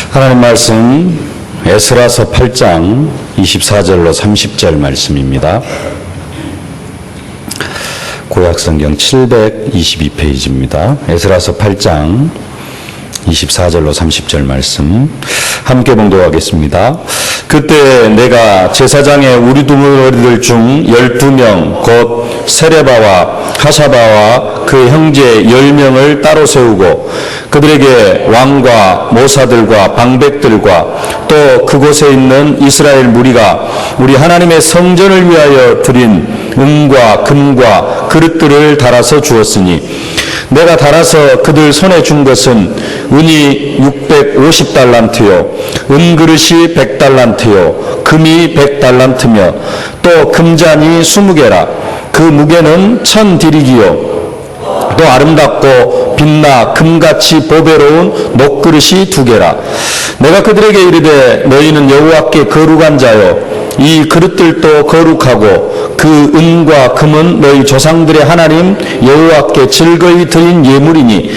하나님 말씀 에스라서 8장 24절로 30절 말씀입니다. 구약성경 722페이지입니다. 에스라서 8장 24절로 30절 말씀 함께 봉독하겠습니다. 그때 내가 제사장의 우두머리들 중 12명 곧 세레바와 하샤바와 그 형제 10명을 따로 세우고 그들에게 왕과 모사들과 방백들과 또 그곳에 있는 이스라엘 무리가 우리 하나님의 성전을 위하여 드린 은과 금과 그릇들을 달아서 주었으니 내가 달아서 그들 손에 준 것은 은이 650달란트요 은그릇이 100달란트요 금이 100달란트며 또 금잔이 20개라 그 무게는 1000디릭이요 또 아름답고 빛나 금같이 보배로운 녹그릇이 2개라 내가 그들에게 이르되 너희는 여호와께 거룩한 자요 이 그릇들도 거룩하고 그 은과 금은 너희 조상들의 하나님 여호와께 즐거이 드린 예물이니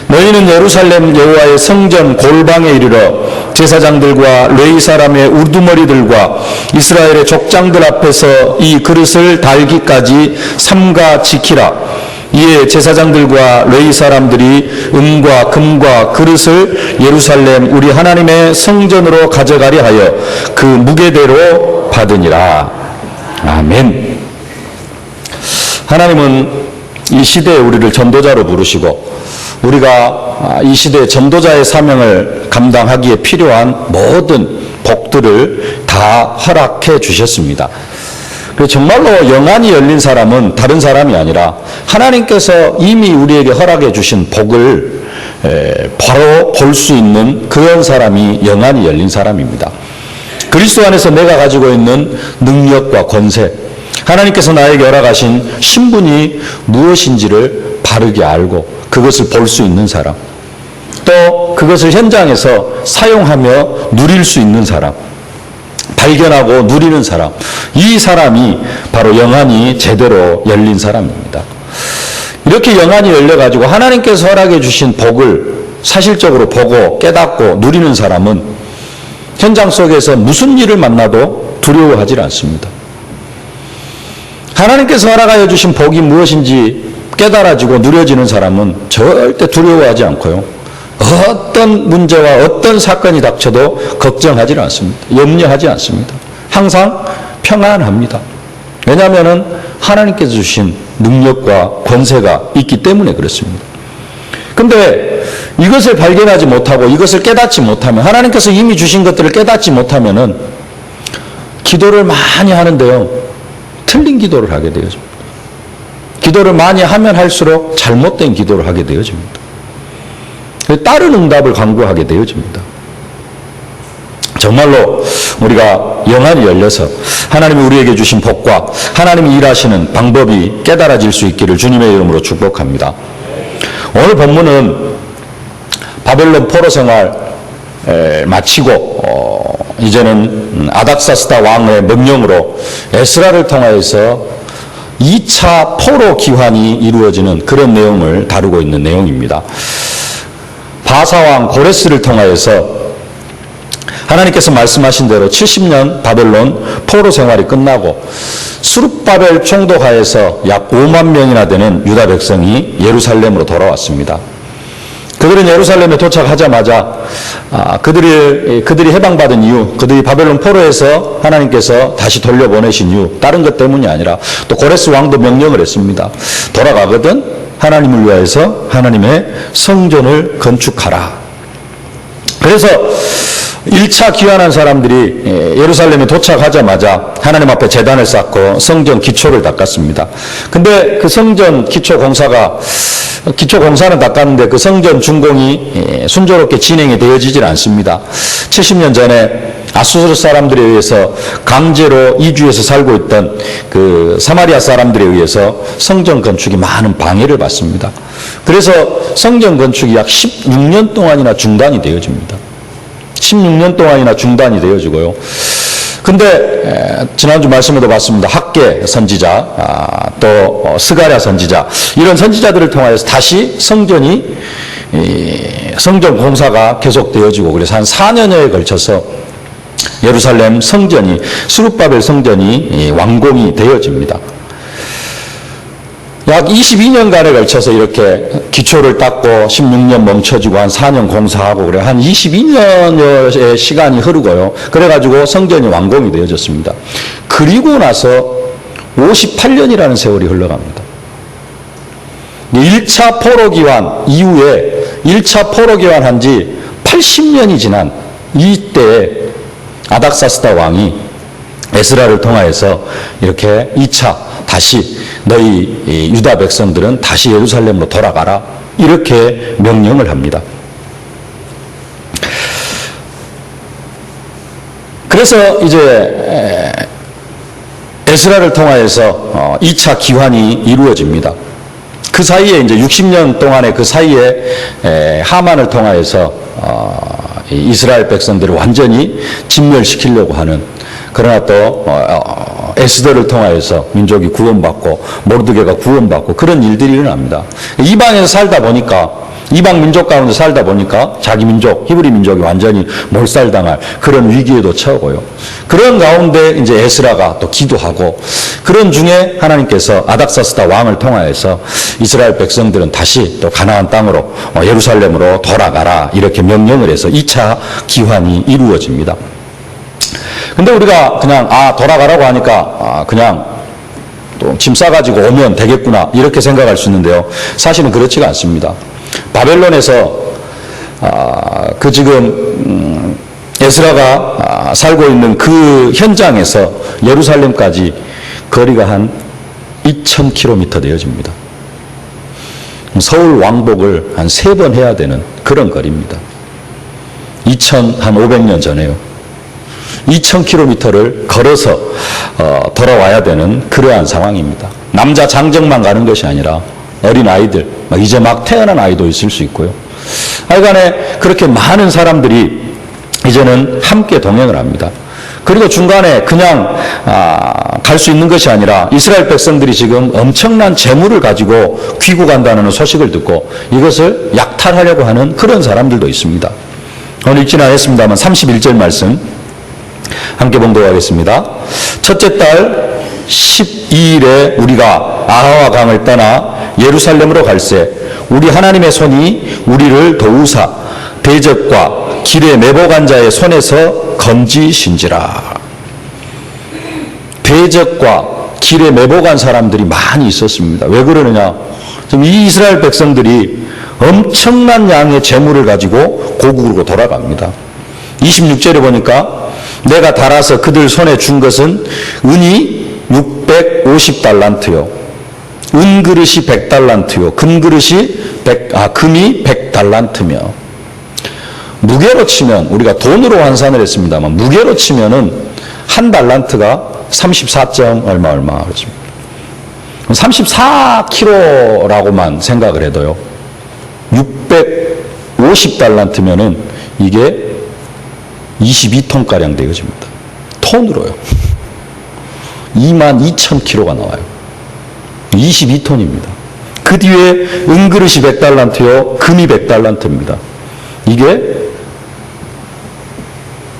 너희는 예루살렘 여호와의 성전 골방에 이르러 제사장들과 레위 사람의 우두머리들과 이스라엘의 족장들 앞에서 이 그릇을 달기까지 삼가 지키라. 이에 제사장들과 레위 사람들이 은과 금과 그릇을 예루살렘 우리 하나님의 성전으로 가져가려 하여 그 무게대로 받으니라. 아멘. 하나님은 이 시대에 우리를 전도자로 부르시고 우리가 이 시대의 전도자의 사명을 감당하기에 필요한 모든 복들을 다 허락해 주셨습니다. 정말로 영안이 열린 사람은 다른 사람이 아니라 하나님께서 이미 우리에게 허락해 주신 복을 바로 볼 수 있는 그런 사람이 영안이 열린 사람입니다. 그리스도 안에서 내가 가지고 있는 능력과 권세, 하나님께서 나에게 허락하신 신분이 무엇인지를 바르게 알고 그것을 볼 수 있는 사람, 또 그것을 현장에서 사용하며 누릴 수 있는 사람, 발견하고 누리는 사람, 이 사람이 바로 영안이 제대로 열린 사람입니다. 이렇게 영안이 열려가지고 하나님께서 허락해 주신 복을 사실적으로 보고 깨닫고 누리는 사람은 현장 속에서 무슨 일을 만나도 두려워하지 않습니다. 하나님께서 허락하여 주신 복이 무엇인지 깨달아지고 누려지는 사람은 절대 두려워하지 않고요. 어떤 문제와 어떤 사건이 닥쳐도 걱정하지 않습니다. 염려하지 않습니다. 항상 평안합니다. 왜냐하면 하나님께서 주신 능력과 권세가 있기 때문에 그렇습니다. 근데 이것을 발견하지 못하고 이것을 깨닫지 못하면 하나님께서 이미 주신 것들을 깨닫지 못하면은 기도를 많이 하는데요. 틀린 기도를 하게 되어집니다. 기도를 많이 하면 할수록 잘못된 기도를 하게 되어집니다. 다른 응답을 강구하게 되어집니다. 정말로 우리가 영안이 열려서 하나님이 우리에게 주신 복과 하나님이 일하시는 방법이 깨달아질 수 있기를 주님의 이름으로 축복합니다. 오늘 본문은 바벨론 포로 생활 마치고 이제는 아닥사스다 왕의 명령으로 에스라를 통하여서 2차 포로 기환이 이루어지는 그런 내용을 다루고 있는 내용입니다. 바사왕 고레스를 통하여서 하나님께서 말씀하신 대로 70년 바벨론 포로 생활이 끝나고 수룹바벨 총독하에서 약 5만 명이나 되는 유다 백성이 예루살렘으로 돌아왔습니다. 그들은 예루살렘에 도착하자마자 그들이 해방받은 이유, 그들이 바벨론 포로에서 하나님께서 다시 돌려보내신 이유, 다른 것 때문이 아니라 또 고레스 왕도 명령을 했습니다. 돌아가거든 하나님을 위하여서 하나님의 성전을 건축하라. 그래서 1차 귀환한 사람들이 예루살렘에 도착하자마자 하나님 앞에 제단을 쌓고 성전 기초를 닦았습니다. 근데 그 성전 기초 공사는 닦았는데 그 성전 준공이 순조롭게 진행이 되어지질 않습니다. 70년 전에 아수르 사람들에 의해서 강제로 이주해서 살고 있던 그 사마리아 사람들에 의해서 성전 건축이 많은 방해를 받습니다. 그래서 성전 건축이 약 16년 동안이나 중단이 되어집니다. 16년 동안이나 중단이 되어지고요. 근데 지난주 말씀에도 봤습니다. 학계 선지자, 또 스가랴 선지자, 이런 선지자들을 통하여서 다시 성전이 성전 공사가 계속되어지고 그래서 한 4년여에 걸쳐서 예루살렘 성전이 스룹바벨 성전이 완공이 되어집니다. 약 22년간에 걸쳐서 이렇게 기초를 닦고 16년 멈춰지고 한 4년 공사하고 그래 한 22년여의 시간이 흐르고요. 그래가지고 성전이 완공이 되어졌습니다. 그리고 나서 58년이라는 세월이 흘러갑니다. 1차 포로기환 이후에 1차 포로기환 한 지 80년이 지난 이때에 아닥사스다 왕이 에스라를 통하여서 이렇게 2차 다시 너희 유다 백성들은 다시 예루살렘으로 돌아가라 이렇게 명령을 합니다. 그래서 이제 에스라를 통하여서 2차 기환이 이루어집니다. 그 사이에 이제 60년 동안의 그 사이에 하만을 통하여서 이스라엘 백성들을 완전히 진멸시키려고 하는, 그러나 또 에스더를 통하여서 민족이 구원받고 모르드게가 구원받고 그런 일들이 일어납니다. 이방에서 살다 보니까, 이방 민족 가운데 살다 보니까 자기 민족, 히브리 민족이 완전히 몰살당할 그런 위기에도 처하고요. 그런 가운데 이제 에스라가 또 기도하고, 그런 중에 하나님께서 아닥사스다 왕을 통하여서 이스라엘 백성들은 다시 또 가나안 땅으로 예루살렘으로 돌아가라 이렇게 명령을 해서 2차 기환이 이루어집니다. 근데 우리가 그냥 돌아가라고 하니까 그냥 또 짐 싸가지고 오면 되겠구나 이렇게 생각할 수 있는데요. 사실은 그렇지가 않습니다. 바벨론에서 그 지금 에스라가 살고 있는 그 현장에서 예루살렘까지 거리가 한 2000km 되어집니다. 서울 왕복을 한 3번 해야 되는 그런 거리입니다. 한 500년 전에요. 2000km를 걸어서 돌아와야 되는 그러한 상황입니다. 남자 장정만 가는 것이 아니라 어린 아이들, 이제 막 태어난 아이도 있을 수 있고요. 하여간에 그렇게 많은 사람들이 이제는 함께 동행을 합니다. 그리고 중간에 그냥 갈 수 있는 것이 아니라 이스라엘 백성들이 지금 엄청난 재물을 가지고 귀국한다는 소식을 듣고 이것을 약탈하려고 하는 그런 사람들도 있습니다. 오늘 읽지는 않았습니다만 31절 말씀 함께 봉독하겠습니다. 첫째 달 12일에 우리가 아하와 강을 떠나 예루살렘으로 갈새 우리 하나님의 손이 우리를 도우사 대적과 길에 매복한 자의 손에서 건지신지라. 대적과 길에 매복한 사람들이 많이 있었습니다. 왜 그러느냐? 지금 이 이스라엘 백성들이 엄청난 양의 재물을 가지고 고국으로 돌아갑니다. 26절에 보니까 내가 달아서 그들 손에 준 것은 은이 650달란트요. 은그릇이 100달란트요. 금이 100달란트며. 무게로 치면, 우리가 돈으로 환산을 했습니다만, 무게로 치면은 한 달란트가 34. 얼마 그렇습니다. 34kg라고만 생각을 해도요. 650달란트면은 이게 22톤가량 되어집니다. 톤으로요. 22,000kg가 나와요. 22톤입니다. 그 뒤에 은그릇이 100달란트요. 금이 100달란트입니다. 이게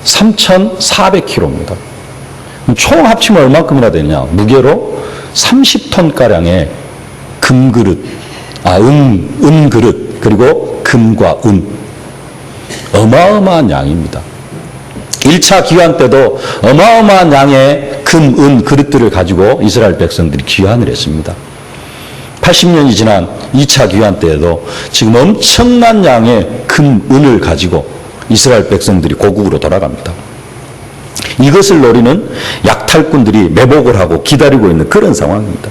3,400kg입니다. 총 합치면 얼마큼이나 되느냐? 무게로 30톤가량의 은그릇, 그리고 금과 은. 어마어마한 양입니다. 1차 기환 때도 어마어마한 양의 금, 은, 그릇들을 가지고 이스라엘 백성들이 귀환을 했습니다. 80년이 지난 2차 기환 때에도 지금 엄청난 양의 금, 은을 가지고 이스라엘 백성들이 고국으로 돌아갑니다. 이것을 노리는 약탈꾼들이 매복을 하고 기다리고 있는 그런 상황입니다.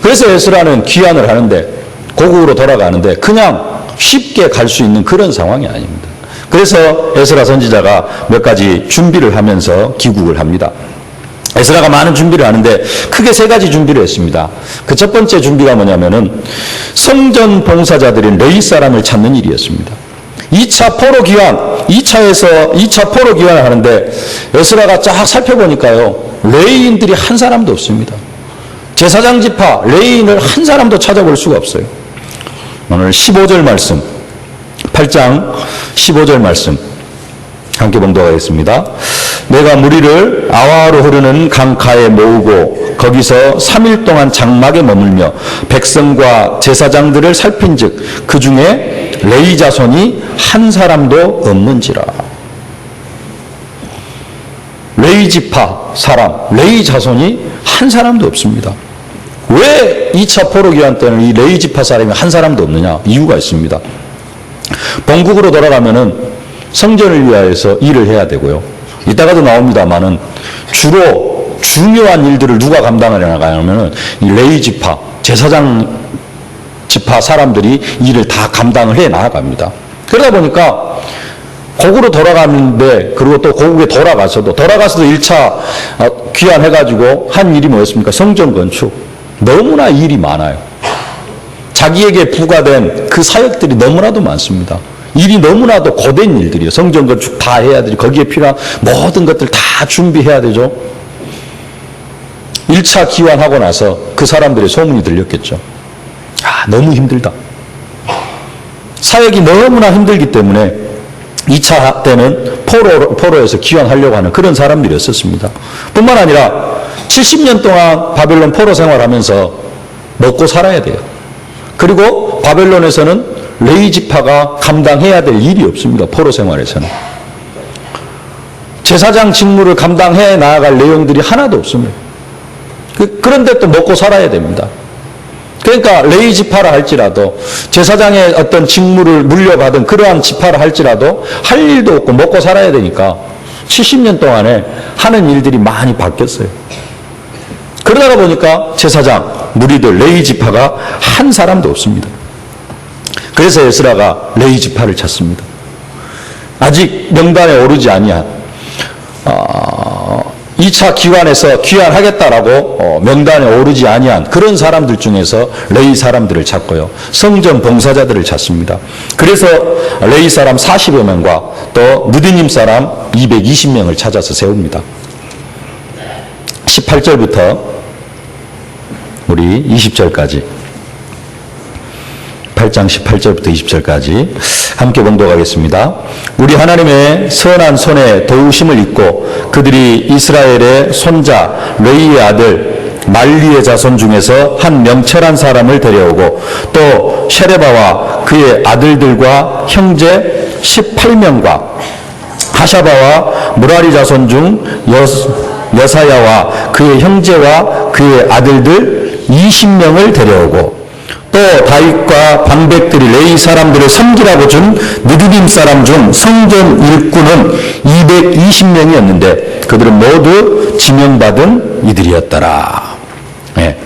그래서 에스라는 귀환을 하는데, 고국으로 돌아가는데 그냥 쉽게 갈 수 있는 그런 상황이 아닙니다. 그래서 에스라 선지자가 몇 가지 준비를 하면서 귀국을 합니다. 에스라가 많은 준비를 하는데 크게 3가지 준비를 했습니다. 그 첫 번째 준비가 뭐냐면은 성전 봉사자들인 레위 사람을 찾는 일이었습니다. 2차 포로 귀환, 2차 포로 귀환을 하는데 에스라가 쫙 살펴보니까요, 레위인들이 한 사람도 없습니다. 제사장 지파 레위인을 한 사람도 찾아볼 수가 없어요. 오늘 15절 말씀 8장 15절 말씀 함께 봉독하겠습니다. 내가 무리를 아와로 흐르는 강가에 모으고 거기서 3일 동안 장막에 머물며 백성과 제사장들을 살핀즉 그 중에 레위 자손이 한 사람도 없는지라. 레위 지파 사람, 레위 자손이 한 사람도 없습니다. 왜 2차 포로 기한 때는 이 레위 지파 사람이 한 사람도 없느냐? 이유가 있습니다. 본국으로 돌아가면은 성전을 위하여서 일을 해야 되고요. 이따가도 나옵니다만은 주로 중요한 일들을 누가 감당하려고 하냐면은 이 레위 지파, 제사장 지파 사람들이 일을 다 감당을 해 나아갑니다. 그러다 보니까 고국으로 돌아가는데, 그리고 또 고국에 돌아가서도 1차 귀환해가지고 한 일이 뭐였습니까? 성전 건축. 너무나 일이 많아요. 자기에게 부과된 그 사역들이 너무나도 많습니다. 일이 너무나도 고된 일들이에요. 성전 건축 다 해야 되죠. 거기에 필요한 모든 것들 다 준비해야 되죠. 1차 귀환하고 나서 그 사람들의 소문이 들렸겠죠. 아, 너무 힘들다. 사역이 너무나 힘들기 때문에 2차 때는 포로에서 귀환하려고 하는 그런 사람들이었었습니다. 뿐만 아니라 70년 동안 바벨론 포로 생활하면서 먹고 살아야 돼요. 그리고 바벨론에서는 레위 지파가 감당해야 될 일이 없습니다. 포로 생활에서는. 제사장 직무를 감당해 나아갈 내용들이 하나도 없습니다. 그런데 또 먹고 살아야 됩니다. 그러니까 레위 지파라 할지라도 제사장의 어떤 직무를 물려받은 그러한 지파라 할지라도 할 일도 없고 먹고 살아야 되니까 70년 동안에 하는 일들이 많이 바뀌었어요. 그러다가 보니까 제사장, 무리들, 레위 지파가 한 사람도 없습니다. 그래서 에스라가 레위 지파를 찾습니다. 아직 명단에 오르지 아니한 2차 기관에서 귀환하겠다라고 명단에 오르지 아니한 그런 사람들 중에서 레위 사람들을 찾고요. 성전 봉사자들을 찾습니다. 그래서 레위 사람 40여 명과 또 느디님 사람 220명을 찾아서 세웁니다. 18절부터 우리 20절까지 8장 18절부터 20절까지 함께 봉독하겠습니다. 우리 하나님의 선한 손에 도우심을 입고 그들이 이스라엘의 손자 레위의 아들 말리의 자손 중에서 한 명철한 사람을 데려오고 또 셰레바와 그의 아들들과 형제 18명과 하샤바와 무라리 자손 중 여사야와 그의 형제와 그의 아들들 20명을 데려오고 또 다윗과 방백들이 레위 사람들을 섬기라고 준 느디딤 사람 중 성전 일꾼은 220명이었는데 그들은 모두 지명받은 이들이었더라. 네.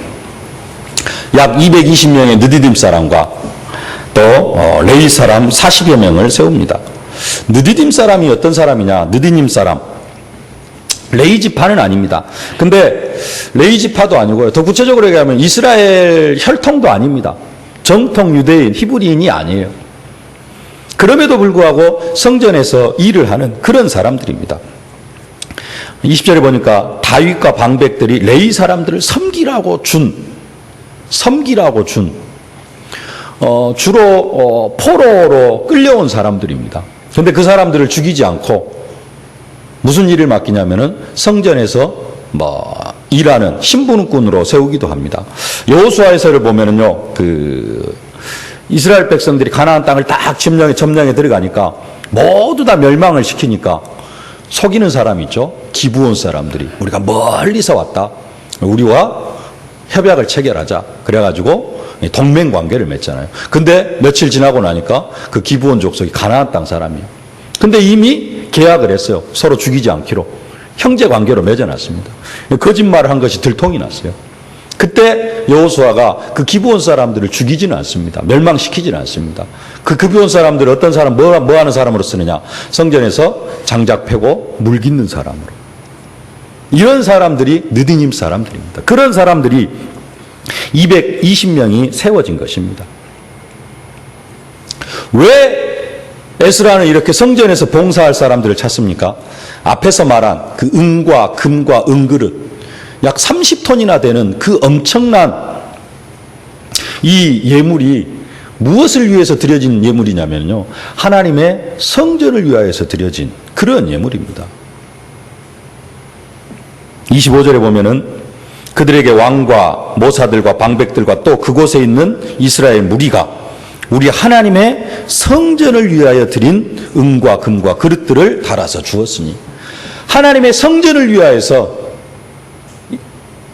약 220명의 느디딤 사람과 또 레위 사람 40여 명을 세웁니다. 느디딤 사람이 어떤 사람이냐? 느디님 사람. 레위 지파는 아닙니다. 근데 레위 지파도 아니고요. 더 구체적으로 얘기하면 이스라엘 혈통도 아닙니다. 정통 유대인, 히브리인이 아니에요. 그럼에도 불구하고 성전에서 일을 하는 그런 사람들입니다. 20절에 보니까 다윗과 방백들이 레위 사람들을 섬기라고 준 주로 포로로 끌려온 사람들입니다. 근데 그 사람들을 죽이지 않고 무슨 일을 맡기냐면은 성전에서 일하는 신분꾼으로 세우기도 합니다. 여호수아에서를 보면은요, 이스라엘 백성들이 가나안 땅을 딱 점령에 들어가니까 모두 다 멸망을 시키니까 속이는 사람이 있죠. 기브온 사람들이 우리가 멀리서 왔다. 우리와 협약을 체결하자. 그래가지고 동맹 관계를 맺잖아요. 근데 며칠 지나고 나니까 그 기브온 족속이 가나안 땅 사람이에요. 근데 이미 계약을 했어요. 서로 죽이지 않기로. 형제 관계로 맺어놨습니다. 거짓말을 한 것이 들통이 났어요. 그때 여호수아가 그 기브온 사람들을 죽이지는 않습니다. 멸망시키지는 않습니다. 그 기브온 사람들을 어떤 사람, 뭐 하는 사람으로 쓰느냐? 성전에서 장작 패고 물 깃는 사람으로. 이런 사람들이 느디님 사람들입니다. 그런 사람들이 220명이 세워진 것입니다. 왜 에스라는 이렇게 성전에서 봉사할 사람들을 찾습니까? 앞에서 말한 그 은과 금과 은그릇 약 30톤이나 되는 그 엄청난 이 예물이 무엇을 위해서 드려진 예물이냐면요, 하나님의 성전을 위하여서 드려진 그런 예물입니다. 25절에 보면은 그들에게 왕과 모사들과 방백들과 또 그곳에 있는 이스라엘 무리가 우리 하나님의 성전을 위하여 드린 은과 금과 그릇들을 달아서 주었으니, 하나님의 성전을 위하여서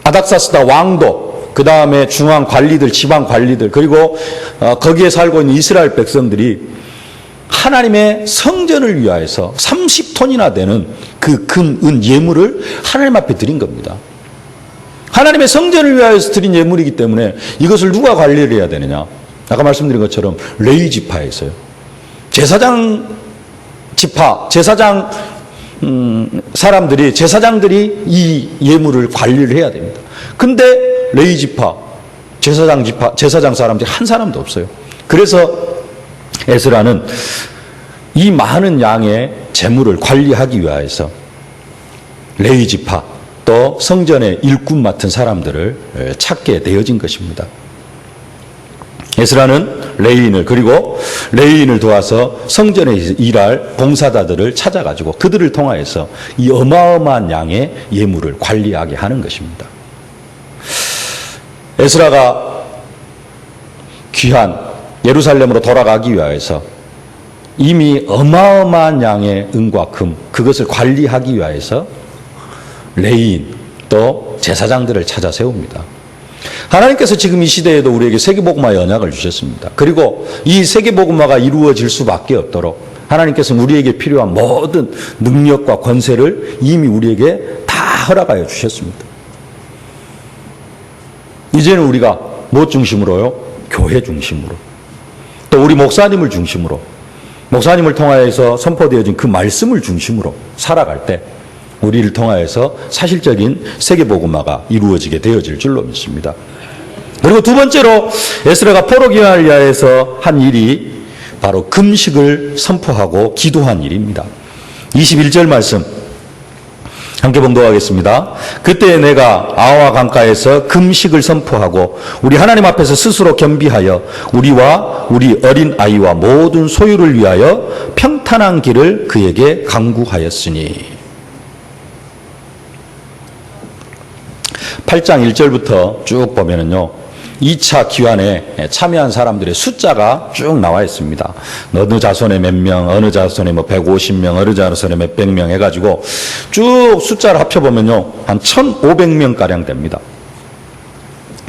아닥사스다 왕도, 그 다음에 중앙 관리들, 지방 관리들, 그리고 거기에 살고 있는 이스라엘 백성들이 하나님의 성전을 위하여서 30톤이나 되는 그 금, 은 예물을 하나님 앞에 드린 겁니다. 하나님의 성전을 위하여서 드린 예물이기 때문에 이것을 누가 관리를 해야 되느냐? 아까 말씀드린 것처럼 레위 지파에서요. 제사장 지파, 제사장 사람들이, 제사장들이 이 예물을 관리를 해야 됩니다. 근데 레위 지파, 제사장 사람들이 한 사람도 없어요. 그래서 에스라는 이 많은 양의 재물을 관리하기 위하여서 레위 지파, 또 성전의 일꾼 맡은 사람들을 찾게 되어진 것입니다. 에스라는 레위인을, 그리고 레위인을 도와서 성전에 일할 봉사자들을 찾아가지고 그들을 통하여서 이 어마어마한 양의 예물을 관리하게 하는 것입니다. 에스라가 귀한 예루살렘으로 돌아가기 위하여서 이미 어마어마한 양의 은과 금, 그것을 관리하기 위하여서 레위인 또 제사장들을 찾아 세웁니다. 하나님께서 지금 이 시대에도 우리에게 세계복음화의 언약을 주셨습니다. 그리고 이 세계복음화가 이루어질 수밖에 없도록 하나님께서는 우리에게 필요한 모든 능력과 권세를 이미 우리에게 다 허락하여 주셨습니다. 이제는 우리가 무엇 중심으로요? 교회 중심으로, 또 우리 목사님을 중심으로, 목사님을 통하여서 선포되어진 그 말씀을 중심으로 살아갈 때 우리를 통하여서 사실적인 세계복음화가 이루어지게 되어질 줄로 믿습니다. 그리고 두 번째로 에스라가 포로 기환을 위하여서 한 일이 바로 금식을 선포하고 기도한 일입니다. 21절 말씀 함께 봉독하겠습니다. 그때 내가 아와 강가에서 금식을 선포하고 우리 하나님 앞에서 스스로 겸비하여 우리와 우리 어린 아이와 모든 소유를 위하여 평탄한 길을 그에게 강구하였으니. 8장 1절부터 쭉 보면은요, 2차 기환에 참여한 사람들의 숫자가 쭉 나와 있습니다. 어느 자손에 몇 명, 어느 자손에 뭐 150명, 어느 자손에 몇백 명 해가지고 쭉 숫자를 합쳐보면요, 한 1,500명가량 됩니다.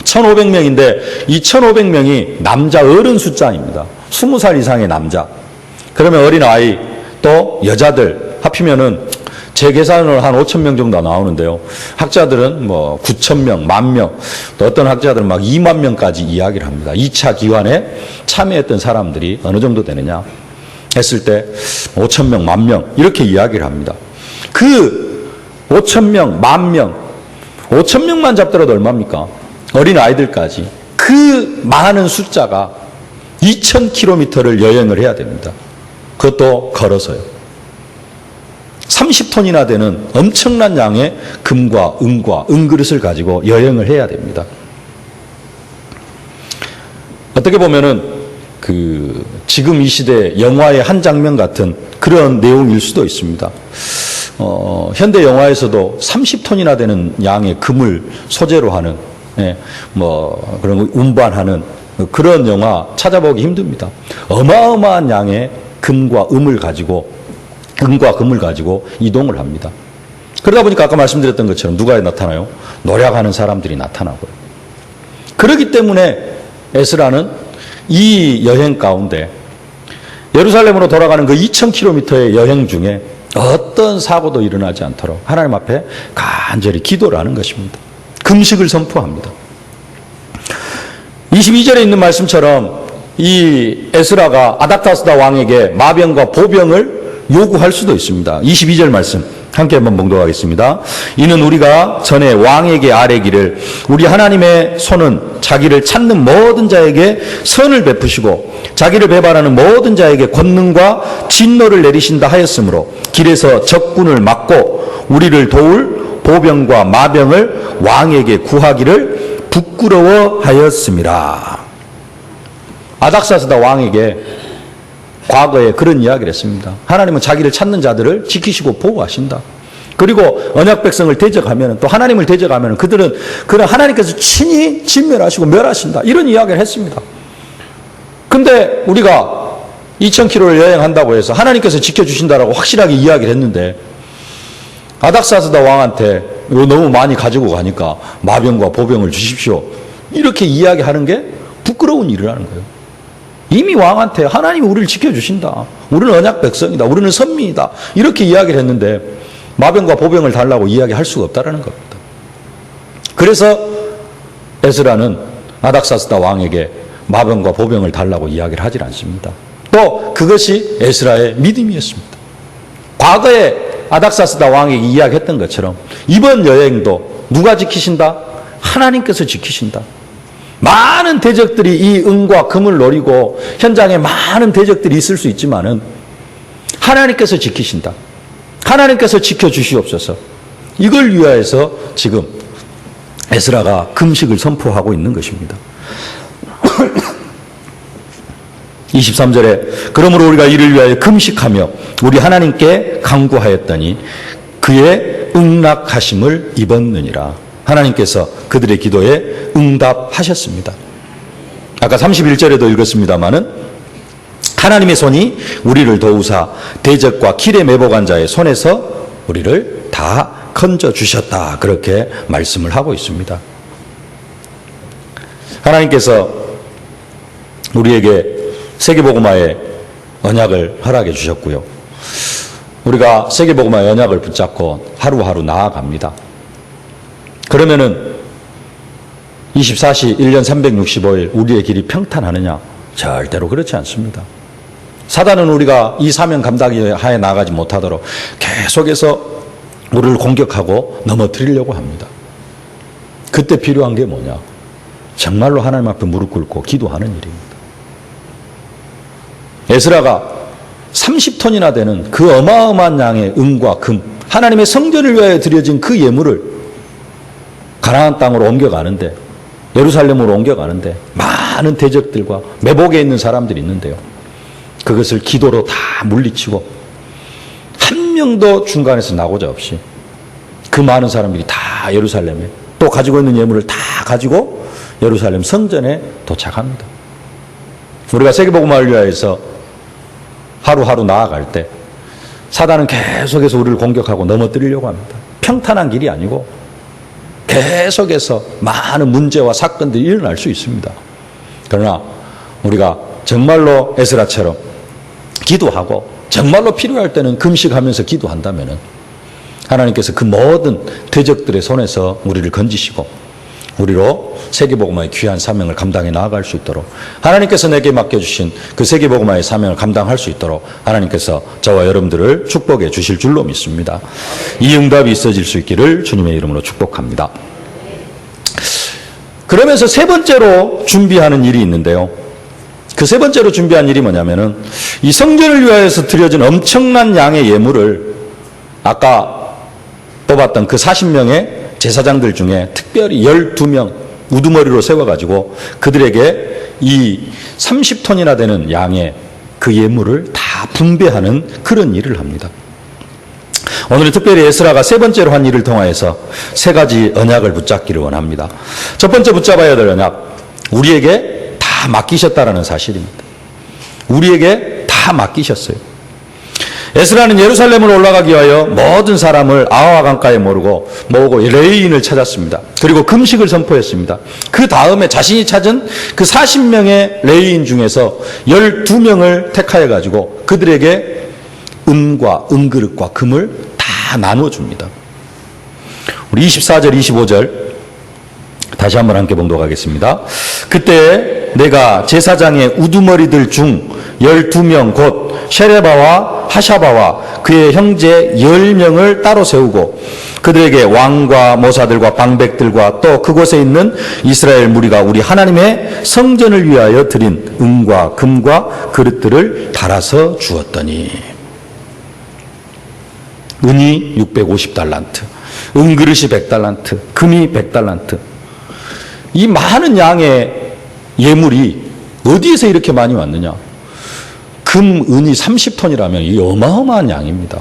1,500명인데 이 1,500명이 남자 어른 숫자입니다. 20살 이상의 남자. 그러면 어린 아이, 또 여자들 합히면은 제 계산으로 한 5,000명 정도 나오는데요. 학자들은 뭐 9,000명, 10,000명, 또 어떤 학자들은 막 20,000명까지 이야기를 합니다. 2차 기환에 참여했던 사람들이 어느 정도 되느냐 했을 때 5,000명, 10,000명 이렇게 이야기를 합니다. 그 5,000명, 10,000명, 5,000명만 잡더라도 얼마입니까? 어린 아이들까지 그 많은 숫자가 2,000km를 여행을 해야 됩니다. 그것도 걸어서요. 30톤이나 되는 엄청난 양의 금과 은과 은그릇을 가지고 여행을 해야 됩니다. 어떻게 보면은 지금 이 시대 영화의 한 장면 같은 그런 내용일 수도 있습니다. 현대 영화에서도 30톤이나 되는 양의 금을 소재로 하는, 그런 거 운반하는 그런 영화 찾아보기 힘듭니다. 어마어마한 양의 금과 금을 가지고 이동을 합니다. 그러다 보니까 아까 말씀드렸던 것처럼 누가 나타나요? 노력하는 사람들이 나타나고요. 그렇기 때문에 에스라는 이 여행 가운데 예루살렘으로 돌아가는 그 2,000km의 여행 중에 어떤 사고도 일어나지 않도록 하나님 앞에 간절히 기도를 하는 것입니다. 금식을 선포합니다. 22절에 있는 말씀처럼 이 에스라가 아닥사스다 왕에게 마병과 보병을 요구할 수도 있습니다. 22절 말씀 함께 한번 봉독하겠습니다. 이는 우리가 전에 왕에게 아뢰기를 우리 하나님의 손은 자기를 찾는 모든 자에게 선을 베푸시고 자기를 배반하는 모든 자에게 권능과 진노를 내리신다 하였으므로 길에서 적군을 막고 우리를 도울 보병과 마병을 왕에게 구하기를 부끄러워하였습니다. 아닥사스다 왕에게 과거에 그런 이야기를 했습니다. 하나님은 자기를 찾는 자들을 지키시고 보호하신다. 그리고 언약 백성을 대적하면, 또 하나님을 대적하면 그들은 하나님께서 친히 진멸하시고 멸하신다. 이런 이야기를 했습니다. 근데 우리가 2000km를 여행한다고 해서 하나님께서 지켜주신다라고 확실하게 이야기를 했는데, 아닥사스다 왕한테 이거 너무 많이 가지고 가니까 마병과 보병을 주십시오, 이렇게 이야기하는 게 부끄러운 일이라는 거예요. 이미 왕한테 하나님이 우리를 지켜주신다, 우리는 언약 백성이다, 우리는 선민이다, 이렇게 이야기를 했는데 마병과 보병을 달라고 이야기할 수가 없다라는 겁니다. 그래서 에스라는 아닥사스다 왕에게 마병과 보병을 달라고 이야기를 하질 않습니다. 또 그것이 에스라의 믿음이었습니다. 과거에 아닥사스다 왕에게 이야기했던 것처럼 이번 여행도 누가 지키신다? 하나님께서 지키신다. 많은 대적들이 이 은과 금을 노리고 현장에 많은 대적들이 있을 수 있지만은 하나님께서 지키신다. 하나님께서 지켜주시옵소서. 이걸 위하여서 지금 에스라가 금식을 선포하고 있는 것입니다. 23절에 그러므로 우리가 이를 위하여 금식하며 우리 하나님께 간구하였더니 그의 응낙하심을 입었느니라. 하나님께서 그들의 기도에 응답하셨습니다. 아까 31절에도 읽었습니다마는 하나님의 손이 우리를 도우사 대적과 길에 매복한 자의 손에서 우리를 다 건져 주셨다, 그렇게 말씀을 하고 있습니다. 하나님께서 우리에게 세계복음화의 언약을 허락해 주셨고요. 우리가 세계복음화의 언약을 붙잡고 하루하루 나아갑니다. 그러면은 24시 1년 365일 우리의 길이 평탄하느냐? 절대로 그렇지 않습니다. 사단은 우리가 이 사명 감당하에 나가지 못하도록 계속해서 우리를 공격하고 넘어뜨리려고 합니다. 그때 필요한 게 뭐냐? 정말로 하나님 앞에 무릎 꿇고 기도하는 일입니다. 에스라가 30톤이나 되는 그 어마어마한 양의 은과 금, 하나님의 성전을 위하여 드려진 그 예물을 가나안 땅으로 옮겨가는데, 예루살렘으로 옮겨가는데 많은 대적들과 매복에 있는 사람들이 있는데요, 그것을 기도로 다 물리치고 한 명도 중간에서 나고자 없이 그 많은 사람들이 다 예루살렘에 또 가지고 있는 예물을 다 가지고 예루살렘 성전에 도착합니다. 우리가 세계복음화를 위하여서 하루하루 나아갈 때 사단은 계속해서 우리를 공격하고 넘어뜨리려고 합니다. 평탄한 길이 아니고 계속해서 많은 문제와 사건들이 일어날 수 있습니다. 그러나 우리가 정말로 에스라처럼 기도하고 정말로 필요할 때는 금식하면서 기도한다면 하나님께서 그 모든 대적들의 손에서 우리를 건지시고 우리로 세계복음화의 귀한 사명을 감당해 나아갈 수 있도록, 하나님께서 내게 맡겨주신 그 세계복음화의 사명을 감당할 수 있도록 하나님께서 저와 여러분들을 축복해 주실 줄로 믿습니다. 이 응답이 있어질 수 있기를 주님의 이름으로 축복합니다. 그러면서 세 번째로 준비하는 일이 있는데요, 그 세 번째로 준비한 일이 뭐냐면은 이 성전을 위하여서 드려진 엄청난 양의 예물을 아까 뽑았던 그 40명의 제사장들 중에 특별히 12명 우두머리로 세워가지고 그들에게 이 30톤이나 되는 양의 그 예물을 다 분배하는 그런 일을 합니다. 오늘은 특별히 에스라가 세 번째로 한 일을 통하여서 세 가지 언약을 붙잡기를 원합니다. 첫 번째 붙잡아야 될 언약, 우리에게 다 맡기셨다라는 사실입니다. 우리에게 다 맡기셨어요. 에스라는 예루살렘으로 올라가기 위하여 모든 사람을 아와 강가에 모으고 레위인을 찾았습니다. 그리고 금식을 선포했습니다. 그 다음에 자신이 찾은 그 40명의 레위인 중에서 12명을 택하여 가지고 그들에게 은과 은그릇과 금을 다 나눠줍니다. 우리 24절 25절 다시 한번 함께 봉독하겠습니다. 그때 내가 제사장의 우두머리들 중 12명 곧 셰레바와 하샤바와 그의 형제 10명을 따로 세우고 그들에게 왕과 모사들과 방백들과 또 그곳에 있는 이스라엘 무리가 우리 하나님의 성전을 위하여 드린 은과 금과 그릇들을 달아서 주었더니, 은이 650달란트, 은그릇이 100달란트, 금이 100달란트, 이 많은 양의 예물이 어디에서 이렇게 많이 왔느냐? 금, 은이 30톤이라면 이 어마어마한 양입니다.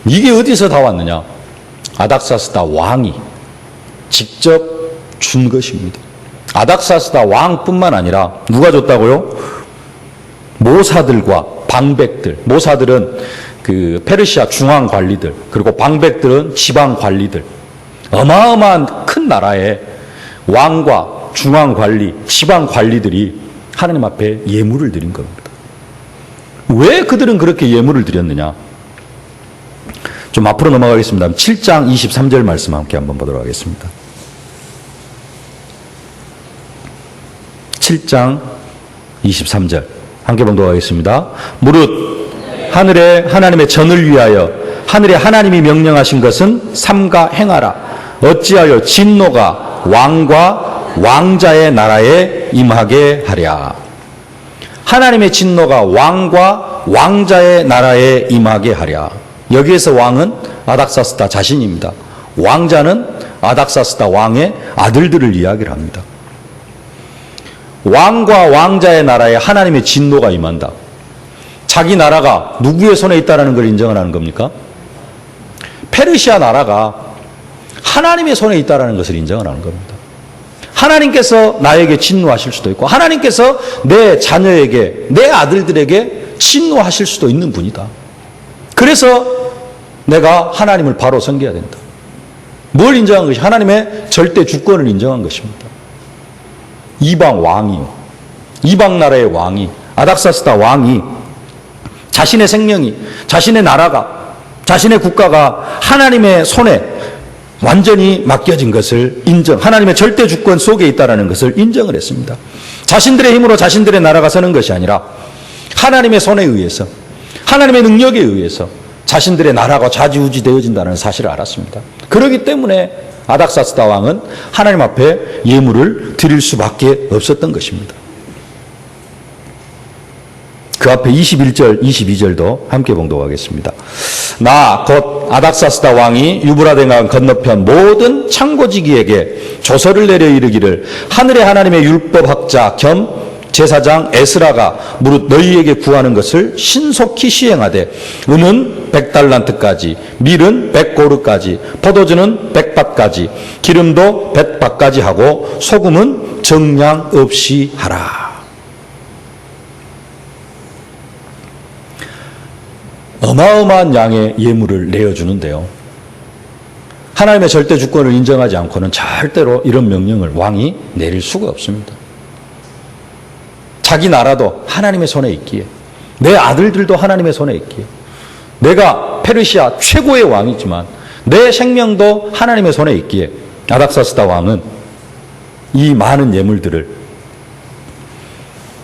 이게 어디서 다 왔느냐? 아닥사스다 왕이 직접 준 것입니다. 아닥사스다 왕뿐만 아니라 누가 줬다고요? 모사들과 방백들. 모사들은 그 페르시아 중앙 관리들, 그리고 방백들은 지방 관리들. 어마어마한 큰 나라에 왕과 중앙 관리, 지방 관리들이 하나님 앞에 예물을 드린 겁니다. 왜 그들은 그렇게 예물을 드렸느냐? 좀 앞으로 넘어가겠습니다. 7장 23절 말씀 함께 한번 보도록 하겠습니다. 7장 23절 함께 보도록 하겠습니다. 무릇 하늘에 하나님의 전을 위하여 하늘에 하나님이 명령하신 것은 삼가 행하라. 어찌하여 진노가 왕과 왕자의 나라에 임하게 하랴. 하나님의 진노가 왕과 왕자의 나라에 임하게 하랴. 여기에서 왕은 아닥사스다 자신입니다. 왕자는 아닥사스다 왕의 아들들을 이야기를 합니다. 왕과 왕자의 나라에 하나님의 진노가 임한다. 자기 나라가 누구의 손에 있다는 걸 인정하는 겁니까? 페르시아 나라가 하나님의 손에 있다는 것을 인정하는 겁니다. 하나님께서 나에게 진노하실 수도 있고 하나님께서 내 자녀에게, 내 아들들에게 진노하실 수도 있는 분이다. 그래서 내가 하나님을 바로 섬겨야 된다. 뭘 인정한 것이? 하나님의 절대 주권을 인정한 것입니다. 이방 왕이요, 이방 나라의 왕이, 아닥사스다 왕이 자신의 생명이, 자신의 나라가, 자신의 국가가 하나님의 손에 완전히 맡겨진 것을 하나님의 절대 주권 속에 있다는 것을 인정을 했습니다. 자신들의 힘으로 자신들의 나라가 서는 것이 아니라 하나님의 손에 의해서, 하나님의 능력에 의해서 자신들의 나라가 좌지우지 되어진다는 사실을 알았습니다. 그렇기 때문에 아닥사스다 왕은 하나님 앞에 예물을 드릴 수밖에 없었던 것입니다. 그 앞에 21절, 22절도 함께 봉독하겠습니다. 나 곧 아닥사스다 왕이 유브라데강 건너편 모든 창고지기에게 조서를 내려 이르기를 하늘의 하나님의 율법학자 겸 제사장 에스라가 무릇 너희에게 구하는 것을 신속히 시행하되 은은 100달란트까지, 밀은 100고르까지, 포도주는 100밭까지, 기름도 100밭까지 하고 소금은 정량 없이 하라. 어마어마한 양의 예물을 내어주는데요. 하나님의 절대 주권을 인정하지 않고는 절대로 이런 명령을 왕이 내릴 수가 없습니다. 자기 나라도 하나님의 손에 있기에, 내 아들들도 하나님의 손에 있기에, 내가 페르시아 최고의 왕이지만 내 생명도 하나님의 손에 있기에 아닥사스다 왕은 이 많은 예물들을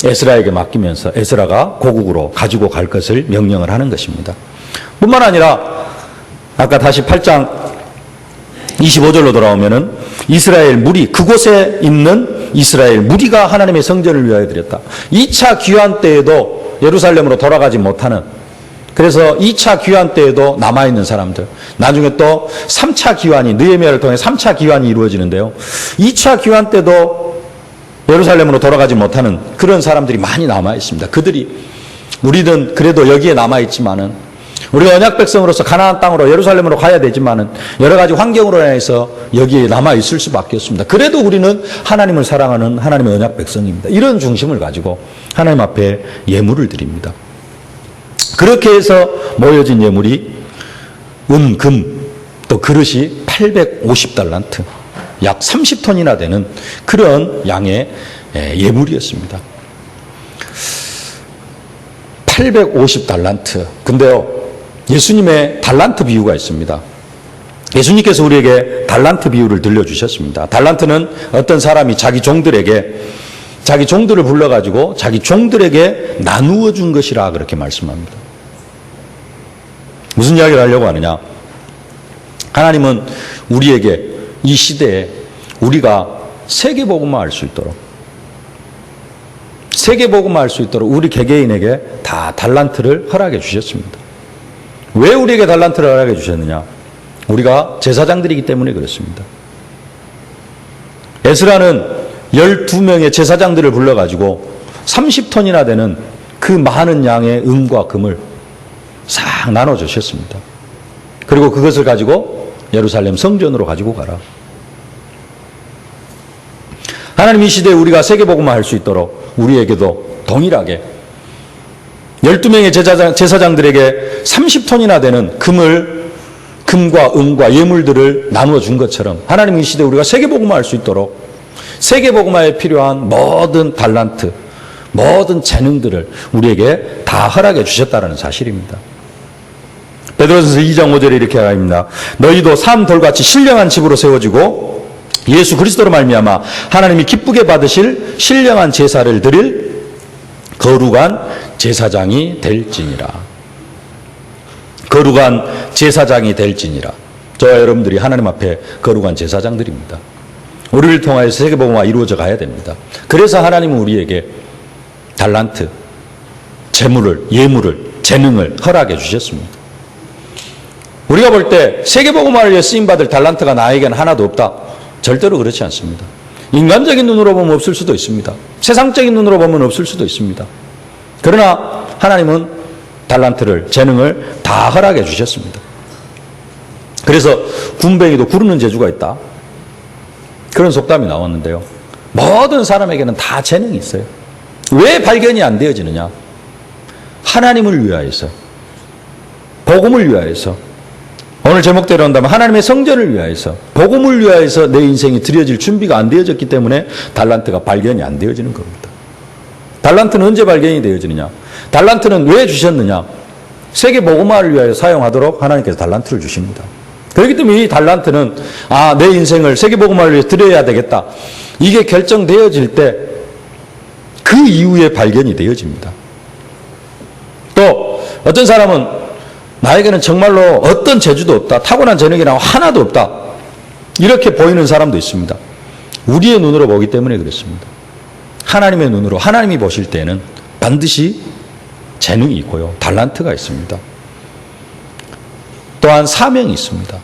에스라에게 맡기면서 에스라가 고국으로 가지고 갈 것을 명령을 하는 것입니다. 뿐만 아니라 아까 다시 8장 25절로 돌아오면은 이스라엘 무리, 그곳에 있는 이스라엘 무리가 하나님의 성전을 위하여 드렸다. 2차 귀환 때에도 예루살렘으로 돌아가지 못하는, 그래서 2차 귀환 때에도 남아있는 사람들, 나중에 또 3차 귀환이, 느헤미야를 통해 3차 귀환이 이루어지는데요. 2차 귀환 때도 예루살렘으로 돌아가지 못하는 그런 사람들이 많이 남아있습니다. 그들이, 우리는 그래도 여기에 남아있지만은, 우리가 언약 백성으로서 가나안 땅으로 예루살렘으로 가야 되지만은 여러 가지 환경으로 인해서 여기에 남아있을 수밖에 없습니다. 그래도 우리는 하나님을 사랑하는 하나님의 언약 백성입니다. 이런 중심을 가지고 하나님 앞에 예물을 드립니다. 그렇게 해서 모여진 예물이 은, 금, 또 그릇이 850달란트, 약 30톤이나 되는 그런 양의 예물이었습니다. 850달란트. 근데요, 예수님의 달란트 비유가 있습니다. 예수님께서 우리에게 달란트 비유를 들려주셨습니다. 달란트는 어떤 사람이 자기 종들을 불러가지고 자기 종들에게 나누어 준 것이라 그렇게 말씀합니다. 무슨 이야기를 하려고 하느냐? 하나님은 우리에게 이 시대에 우리가 세계복음화 할 수 있도록, 세계복음화 할 수 있도록 우리 개개인에게 다 달란트를 허락해 주셨습니다. 왜 우리에게 달란트를 허락해 주셨느냐? 우리가 제사장들이기 때문에 그렇습니다. 에스라는 12명의 제사장들을 불러가지고 30톤이나 되는 그 많은 양의 은과 금을 싹 나눠주셨습니다. 그리고 그것을 가지고 예루살렘 성전으로 가지고 가라. 하나님 이 시대에 우리가 세계복음화 할 수 있도록 우리에게도 동일하게 12명의 제사장들에게 30톤이나 되는 금과 은과 예물들을 나누어 준 것처럼 하나님 이 시대에 우리가 세계복음화 할 수 있도록 세계복음화에 필요한 모든 달란트, 모든 재능들을 우리에게 다 허락해 주셨다는 사실입니다. 베드로전서 2장 5절에 이렇게 말합니다. 너희도 산 돌같이 신령한 집으로 세워지고 예수 그리스도로 말미암아 하나님이 기쁘게 받으실 신령한 제사를 드릴 거룩한 제사장이 될지니라. 거룩한 제사장이 될지니라. 저와 여러분들이 하나님 앞에 거룩한 제사장들입니다. 우리를 통하여서 세계복음화가 이루어져 가야 됩니다. 그래서 하나님은 우리에게 달란트, 재물을, 예물을, 재능을 허락해 주셨습니다. 우리가 볼 때 세계복음화를 위해 쓰임받을 달란트가 나에게는 하나도 없다. 절대로 그렇지 않습니다. 인간적인 눈으로 보면 없을 수도 있습니다. 세상적인 눈으로 보면 없을 수도 있습니다. 그러나 하나님은 달란트를, 재능을 다 허락해 주셨습니다. 그래서 군뱅이도 구르는 재주가 있다. 그런 속담이 나왔는데요. 모든 사람에게는 다 재능이 있어요. 왜 발견이 안 되어지느냐? 하나님을 위하여서, 복음을 위하여서, 오늘 제목대로 한다면 하나님의 성전을 위하여서, 복음을 위하여서 내 인생이 드려질 준비가 안 되어졌기 때문에 달란트가 발견이 안 되어지는 겁니다. 달란트는 언제 발견이 되어지느냐? 달란트는 왜 주셨느냐? 세계 복음화를 위하여 사용하도록 하나님께서 달란트를 주십니다. 그렇기 때문에 이 달란트는 내 인생을 세계 복음화를 위해 드려야 되겠다. 이게 결정되어질 때 그 이후에 발견이 되어집니다. 또 어떤 사람은 나에게는 정말로 어떤 재주도 없다. 타고난 재능이랑 하나도 없다. 이렇게 보이는 사람도 있습니다. 우리의 눈으로 보기 때문에 그렇습니다. 하나님의 눈으로 하나님이 보실 때는 반드시 재능이 있고요. 달란트가 있습니다. 또한 사명이 있습니다.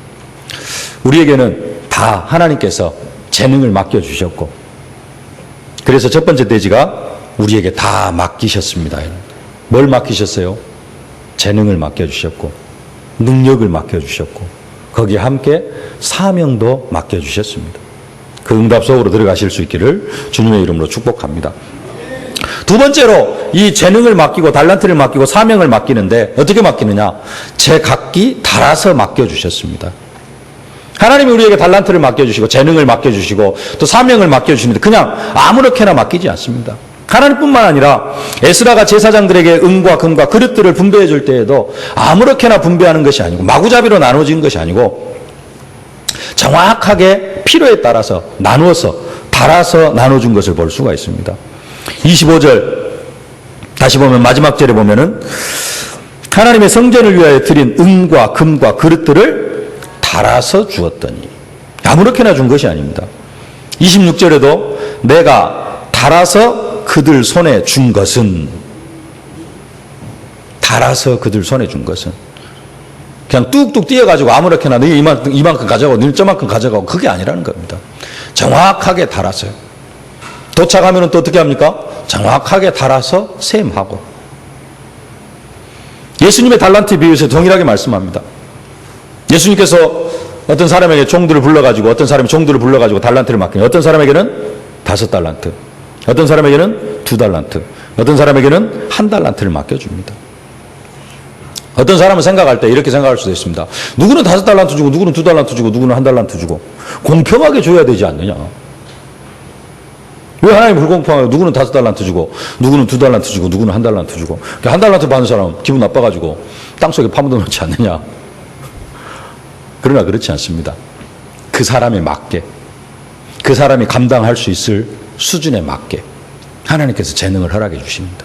우리에게는 다 하나님께서 재능을 맡겨주셨고 그래서 첫 번째 돼지가 우리에게 다 맡기셨습니다. 뭘 맡기셨어요? 재능을 맡겨주셨고 능력을 맡겨주셨고 거기에 함께 사명도 맡겨주셨습니다. 그 응답 속으로 들어가실 수 있기를 주님의 이름으로 축복합니다. 두 번째로 이 재능을 맡기고 달란트를 맡기고 사명을 맡기는데 어떻게 맡기느냐? 제각기 달아서 맡겨주셨습니다. 하나님이 우리에게 달란트를 맡겨주시고 재능을 맡겨주시고 또 사명을 맡겨주십니다. 그냥 아무렇게나 맡기지 않습니다. 하나님뿐만 아니라 에스라가 제사장들에게 은과 금과 그릇들을 분배해 줄 때에도 아무렇게나 분배하는 것이 아니고 마구잡이로 나눠진 것이 아니고 정확하게 필요에 따라서 나누어서 달아서 나눠준 것을 볼 수가 있습니다. 25절 다시 보면 마지막 절에 보면은 하나님의 성전을 위하여 드린 은과 금과 그릇들을 달아서 주었더니 아무렇게나 준 것이 아닙니다. 26절에도 내가 달아서 그들 손에 준 것은 달아서 그들 손에 준 것은 그냥 뚝뚝 띄어가지고 아무렇게나 너 이만큼 가져가고 너 저만큼 가져가고 그게 아니라는 겁니다. 정확하게 달아서요. 도착하면 또 어떻게 합니까? 정확하게 달아서 셈하고 예수님의 달란트에 비유해서 동일하게 말씀합니다. 예수님께서 어떤 사람에게 종들을 불러가지고 어떤 사람이 종들을 불러가지고 달란트를 맡기는 어떤 사람에게는 5달란트 어떤 사람에게는 2달란트 어떤 사람에게는 1달란트를 맡겨줍니다. 어떤 사람은 생각할 때 이렇게 생각할 수도 있습니다. 누구는 5달란트 주고 누구는 2달란트 주고 누구는 1달란트 주고 공평하게 줘야 되지 않느냐. 왜 하나님 불공평하게 누구는 5달란트 주고 누구는 2달란트 주고 누구는 1달란트 주고 1달란트 받는 사람 기분 나빠가지고 땅속에 파묻어 놓지 않느냐. 그러나 그렇지 않습니다. 그 사람에 맞게 그 사람이 감당할 수 있을 수준에 맞게 하나님께서 재능을 허락해 주십니다.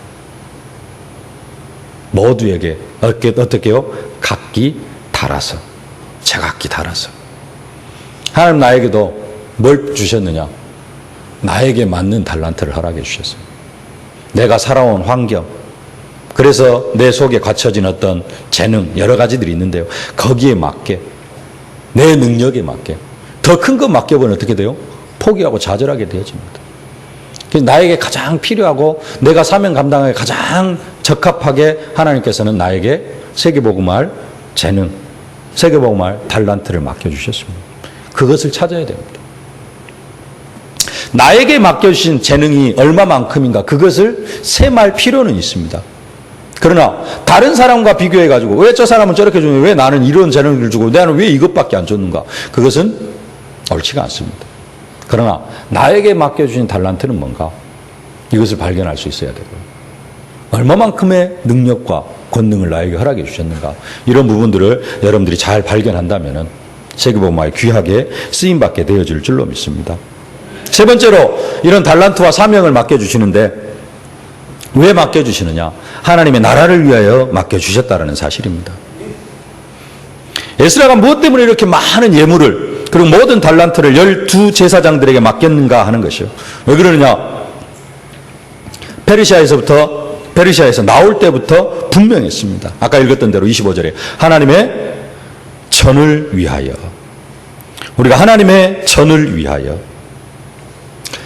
모두에게 어떻게요? 각기 달아서 제각기 달아서 하나님 나에게도 뭘 주셨느냐? 나에게 맞는 달란트를 허락해 주셨어요. 내가 살아온 환경 그래서 내 속에 갖춰진 어떤 재능 여러 가지들이 있는데요. 거기에 맞게 내 능력에 맞게 더 큰 것 맡겨보면 어떻게 돼요? 포기하고 좌절하게 되어집니다. 나에게 가장 필요하고 내가 사명 감당하기에 가장 적합하게 하나님께서는 나에게 세계복음할 재능, 세계복음할 달란트를 맡겨주셨습니다. 그것을 찾아야 됩니다. 나에게 맡겨주신 재능이 얼마만큼인가 그것을 셈할 필요는 있습니다. 그러나 다른 사람과 비교해가지고 왜 저 사람은 저렇게 주는데 왜 나는 이런 재능을 주고 나는 왜 이것밖에 안 줬는가, 그것은 옳지가 않습니다. 그러나 나에게 맡겨주신 달란트는 뭔가, 이것을 발견할 수 있어야 되고요. 얼마만큼의 능력과 권능을 나에게 허락해 주셨는가, 이런 부분들을 여러분들이 잘 발견한다면 세계복음화에 귀하게 쓰임받게 되어질 줄로 믿습니다. 세 번째로 이런 달란트와 사명을 맡겨주시는데 왜 맡겨주시느냐, 하나님의 나라를 위하여 맡겨주셨다는 사실입니다. 에스라가 무엇 때문에 이렇게 많은 예물을 그리고 모든 달란트를 12 제사장들에게 맡겼는가 하는 것이요. 왜 그러느냐, 페르시아에서 나올 때부터 분명했습니다. 아까 읽었던 대로 25절에 하나님의 전을 위하여, 우리가 하나님의 전을 위하여.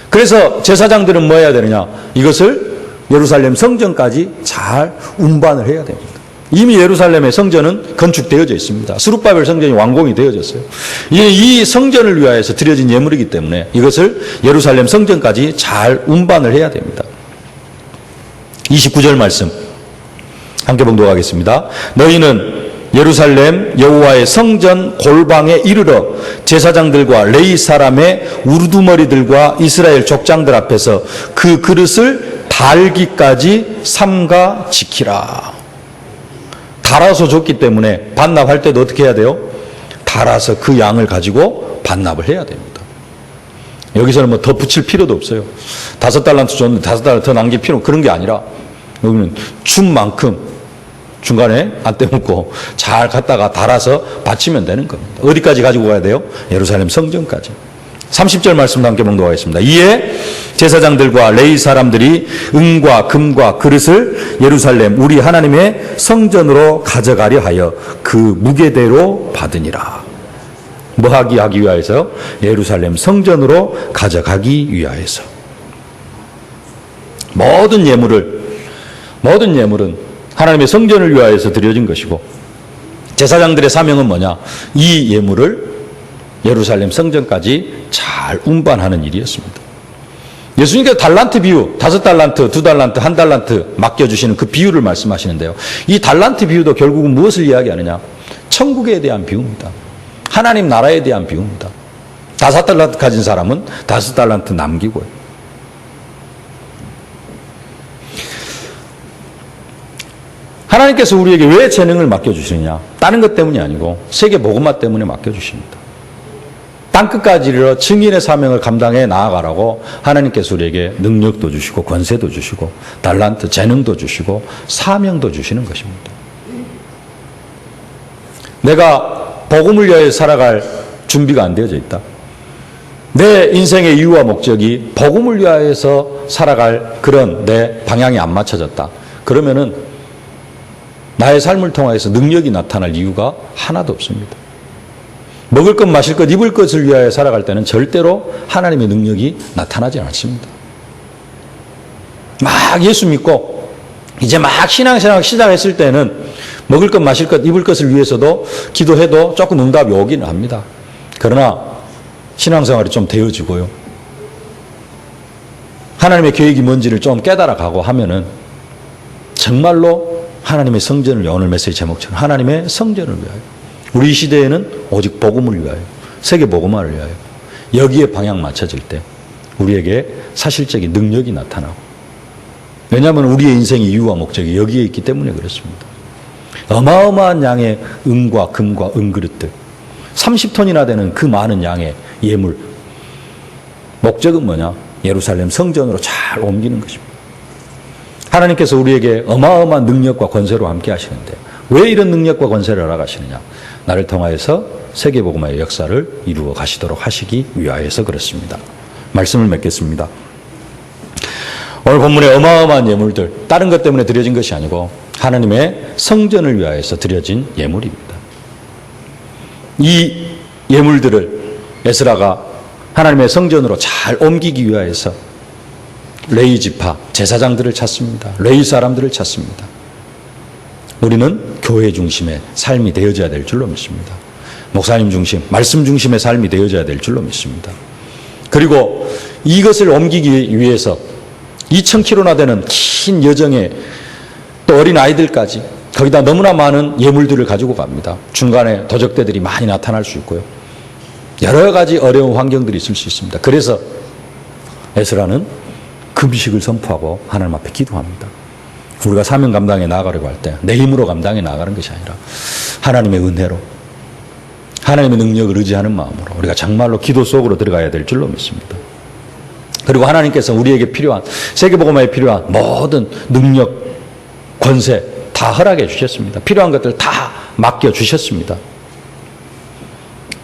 그래서 제사장들은 뭐 해야 되느냐, 이것을 예루살렘 성전까지 잘 운반을 해야 됩니다. 이미 예루살렘의 성전은 건축되어져 있습니다. 스룹바벨 성전이 완공이 되어졌어요. 이 성전을 위하여서 드려진 예물이기 때문에 이것을 예루살렘 성전까지 잘 운반을 해야 됩니다. 29절 말씀 함께 봉독하겠습니다. 너희는 예루살렘 여호와의 성전 골방에 이르러 제사장들과 레위 사람의 우두머리들과 이스라엘 족장들 앞에서 그 그릇을 달기까지 삼가 지키라. 달아서 줬기 때문에 반납할 때도 어떻게 해야 돼요? 달아서 그 양을 가지고 반납을 해야 됩니다. 여기서는 뭐 더 붙일 필요도 없어요. 5달란트 줬는데 5달란트 더 남길 필요, 그런 게 아니라 여기는 준 만큼 중간에 안 떼먹고 잘 갖다가 달아서 바치면 되는 겁니다. 어디까지 가지고 가야 돼요? 예루살렘 성전까지. 30절 말씀도 함께 봉독하겠습니다. 이에 제사장들과 레위 사람들이 은과 금과 그릇을 예루살렘 우리 하나님의 성전으로 가져가려 하여 그 무게대로 받으니라. 뭐 하기 위하여서? 예루살렘 성전으로 가져가기 위하여서. 모든 예물은 하나님의 성전을 위하여서 드려진 것이고, 제사장들의 사명은 뭐냐? 이 예물을 예루살렘 성전까지 잘 운반하는 일이었습니다. 예수님께서 달란트 비유, 5달란트, 2달란트, 1달란트 맡겨주시는 그 비유를 말씀하시는데요. 이 달란트 비유도 결국은 무엇을 이야기하느냐? 천국에 대한 비유입니다. 하나님 나라에 대한 비유입니다. 5달란트 가진 사람은 5달란트 남기고요. 하나님께서 우리에게 왜 재능을 맡겨주시느냐? 다른 것 때문이 아니고 세계 복음화 때문에 맡겨주십니다. 땅끝까지 이르러 증인의 사명을 감당해 나아가라고 하나님께서 우리에게 능력도 주시고 권세도 주시고 달란트, 재능도 주시고 사명도 주시는 것입니다. 내가 복음을 위하여 살아갈 준비가 안 되어져 있다. 내 인생의 이유와 목적이 복음을 위하여서 살아갈 그런 내 방향이 안 맞춰졌다. 그러면은 나의 삶을 통해서 능력이 나타날 이유가 하나도 없습니다. 먹을 것, 마실 것, 입을 것을 위하여 살아갈 때는 절대로 하나님의 능력이 나타나지 않습니다. 막 예수 믿고 이제 막 신앙생활 시작했을 때는 먹을 것, 마실 것, 입을 것을 위해서도 기도해도 조금 응답이 오기는 합니다. 그러나 신앙생활이 좀 되어지고요, 하나님의 계획이 뭔지를 좀 깨달아가고 하면은 정말로 하나님의 성전을 위하여, 오늘 메시지 제목처럼 하나님의 성전을 위하여, 우리 시대에는 오직 복음을 위하여, 세계 복음화를 위하여, 여기에 방향 맞춰질 때 우리에게 사실적인 능력이 나타나고, 왜냐하면 우리의 인생의 이유와 목적이 여기에 있기 때문에 그렇습니다. 어마어마한 양의 은과 금과 은그릇들, 30톤이나 되는 그 많은 양의 예물, 목적은 뭐냐? 예루살렘 성전으로 잘 옮기는 것입니다. 하나님께서 우리에게 어마어마한 능력과 권세로 함께 하시는데 왜 이런 능력과 권세를 허락하시느냐? 나를 통하여서 세계복음화의 역사를 이루어 가시도록 하시기 위하여서 그렇습니다. 말씀을 맺겠습니다. 오늘 본문의 어마어마한 예물들, 다른 것 때문에 드려진 것이 아니고 하나님의 성전을 위하여서 드려진 예물입니다. 이 예물들을 에스라가 하나님의 성전으로 잘 옮기기 위하여서 레위 지파 제사장들을 찾습니다. 레위 사람들을 찾습니다. 우리는 교회 중심의 삶이 되어져야 될 줄로 믿습니다. 목사님 중심, 말씀 중심의 삶이 되어져야 될 줄로 믿습니다. 그리고 이것을 옮기기 위해서 2000km나 되는 긴 여정에 또 어린 아이들까지 거기다 너무나 많은 예물들을 가지고 갑니다. 중간에 도적대들이 많이 나타날 수 있고요. 여러 가지 어려운 환경들이 있을 수 있습니다. 그래서 에스라는 금식을 선포하고 하나님 앞에 기도합니다. 우리가 사명 감당해 나가려고 할 때 내 힘으로 감당해 나가는 것이 아니라 하나님의 은혜로, 하나님의 능력을 의지하는 마음으로 우리가 정말로 기도 속으로 들어가야 될 줄로 믿습니다. 그리고 하나님께서 우리에게 필요한, 세계복음화에 필요한 모든 능력, 권세 다 허락해 주셨습니다. 필요한 것들 다 맡겨 주셨습니다.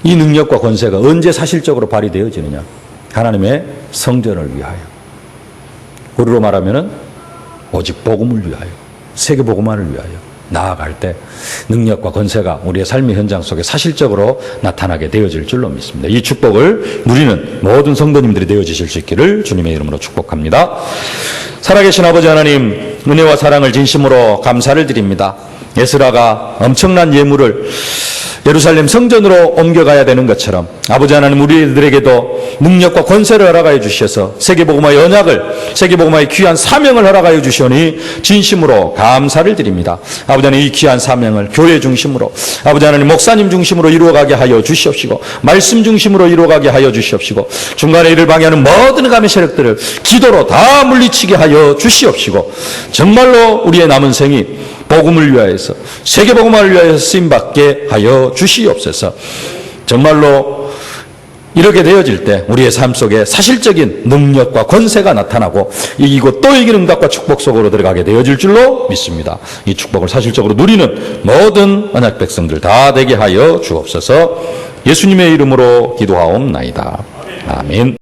이 능력과 권세가 언제 사실적으로 발휘되어지느냐? 하나님의 성전을 위하여, 우리로 말하면 오직 복음을 위하여, 세계복음화를 위하여 나아갈 때 능력과 권세가 우리의 삶의 현장 속에 사실적으로 나타나게 되어질 줄로 믿습니다. 이 축복을 누리는 모든 성도님들이 되어지실 수 있기를 주님의 이름으로 축복합니다. 살아계신 아버지 하나님, 은혜와 사랑을 진심으로 감사를 드립니다. 에스라가 엄청난 예물을 예루살렘 성전으로 옮겨가야 되는 것처럼 아버지 하나님, 우리들에게도 능력과 권세를 허락하여 주셔서 세계복음화의 언약을, 세계복음화의 귀한 사명을 허락하여 주시오니 진심으로 감사를 드립니다. 아버지 하나님, 이 귀한 사명을 교회 중심으로, 아버지 하나님 목사님 중심으로 이루어가게 하여 주시옵시고, 말씀 중심으로 이루어가게 하여 주시옵시고, 중간에 이를 방해하는 모든 감의 세력들을 기도로 다 물리치게 하여 주시옵시고, 정말로 우리의 남은 생이 복음을 위하여서, 세계복음화를 위하여서 쓰임받게 하여 주시옵소서. 정말로 이렇게 되어질 때 우리의 삶 속에 사실적인 능력과 권세가 나타나고 이기고 또 이기는 응답과 축복 속으로 들어가게 되어질 줄로 믿습니다. 이 축복을 사실적으로 누리는 모든 언약 백성들 다 되게 하여 주옵소서. 예수님의 이름으로 기도하옵나이다. 아멘.